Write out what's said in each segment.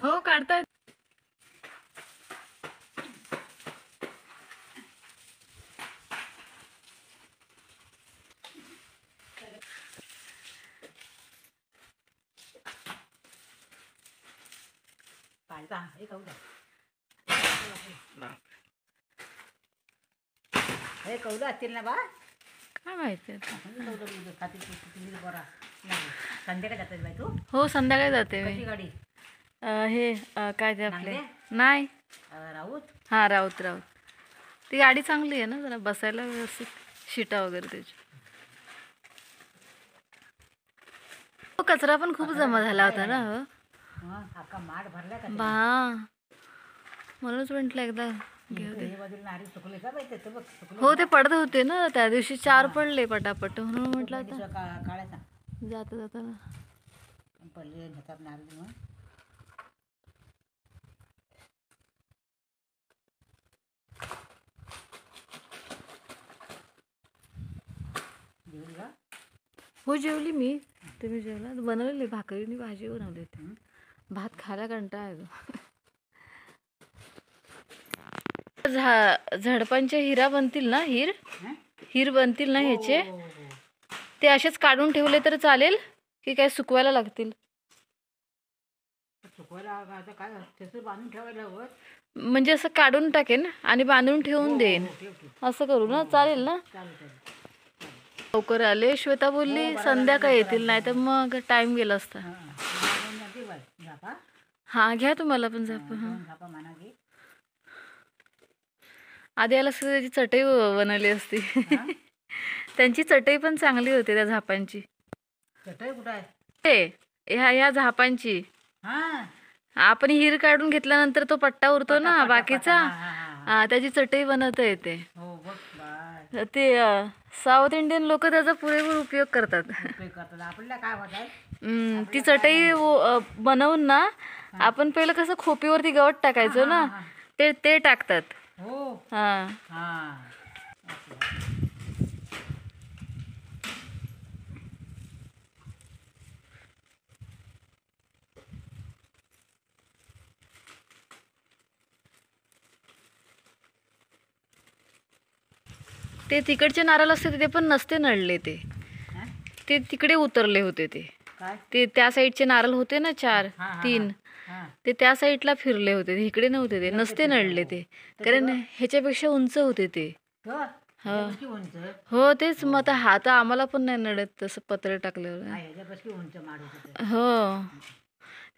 हो काढतायत. हे कौलं असतील ना बा. काय माहिती आता. संध्याकाळी जातात बाई तू. हो संध्याकाळी जाते कशी मी. गाडी हे काय ते आपले नांगरे? नाही. राऊत. हां राऊत राऊत. ती गाडी चांगली आहे ना, जरा बसायला व्यवस्थित शिटा वगैरे त्याची. हो कचरा पण खूप जमा झाला होता ना. हो अख्खा माठ भरला का बा म्हणूनच म्हटलं एकदा घेऊ दे. बाजूला नारी सुकले का बाई ते बघ सुकले. हो ते पडत होते ना त्या दिवशी, 4 पडले पटापट, म्हणून म्हटलं आता काढायचा जाता जाताना. पडले घेतात नारळ मग. जेवली का? हो जेवली मी. तुम्ही जेवला? बनवलेली भाकरीनी भाजी बनवली होती. भात खायला कंटाळा आहे गं. झडपांचे हिरा बनतील ना, हिर बनतील ना ह्याचे. ते असेच काढून ठेवले तर चालेल की काय सुकवायला लागतील? सुकवायला आता काय त्याचं बांधून ठेवायला हवं. म्हणजे असं काढून टाकेन आणि बांधून ठेवून देईन. असं करू ना, चालेल ना? लवकर आले. श्वेता बोलली संध्याकाळी येतील, नाही तर मग टाइम गेला असता. हा घ्या तुम्हाला पण झाप. आधी आला असतं त्याची चटई बनवली असती. त्यांची चटई पण चांगली होती त्या झापांची. चटई कुठं आहे? ते ह्या झापांची. हा आपण हिर काढून घेतल्यानंतर तो पट्टा उरतो ना बाकीचा, त्याची चटई बनवता येते. हो बघ बाय. ते साऊथ इंडियन लोक त्याचा पुरेपूर उपयोग करतात. आपल्याला काय होत ती चटई बनवून ना, आपण पहिलं कसं खोपीवरती गवत टाकायचो ना, ते टाकतात. हो हा हा. ते तिकडचे नारळ असते ते पण नसते नळले, ते तिकडे उतरले होते. ते त्या साईडचे नारळ होते ना 3 ते त्या साईडला फिरले होते, इकडे नव्हते. ते नसते नळले ते, कारण ह्याच्यापेक्षा उंच होते ते. हो तेच मग आता हात आम्हाला पण नाही नडत तसं पत्र टाकल्यावर. हो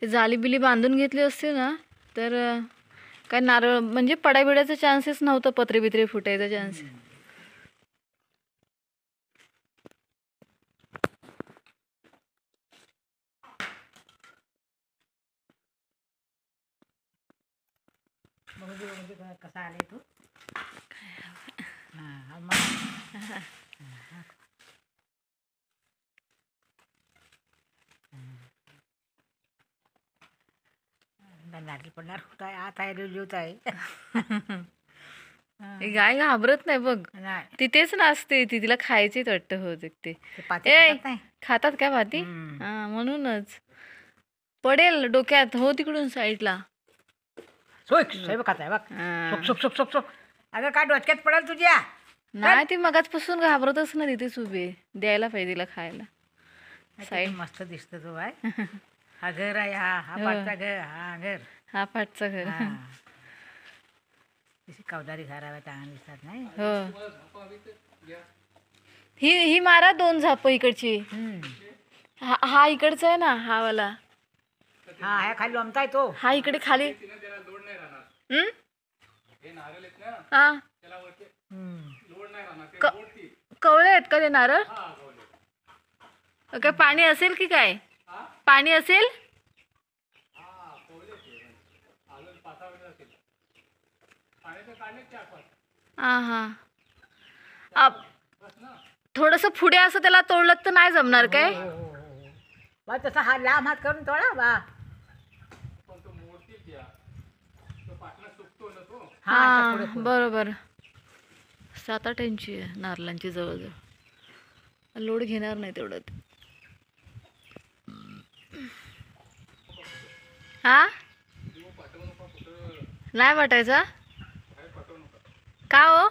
ते जाली बिली बांधून घेतली असते ना तर काय नारळ म्हणजे पडाबिडायचा चान्सेस नव्हता, पत्रे बित्रे फुटायचा चान्स. कसा आले तू? नारळ पडणार कुठं आहे? आत आहे लिवत आहे. गाय घाबरत नाही बघ, तिथेच नाचते ती. तिला खायचीच वाटतं होत ते. खातात काय भाती? हा म्हणूनच पडेल डोक्यात. हो तिकडून साईडला अगं काय डोक्यात पडेल तुझ्या? नाही ती मगाचपासून घाबरतच ना, तिथेच उभी. द्यायला पाहिजे तिला खायला. साईड मस्त दिसत तो बाय. हा घर आहे, हा पाठचा घर, हा घर, हा पाठचा घर. कवदारी घर आहे, चांगली दिसतात नाही. हो ही मारा 2 झाप इकडची. हा इकडचा आहे ना, हा वाला. हा खाली लोमताय तो. हा इकडे खाली. हा कवळे आहेत का ते नारळ? काय पाणी असेल की काय? पाणी असेल? हा थोडस पुढे असं त्याला तोडलं तर नाही जमणार काय? तसा हा लांब हात करून तोडा बा. हा बरोबर. 7-8 इंची आहे नारळांची जवळजवळ. लोड घेणार नाही तेवढं. हा नाही पाठायचा का हो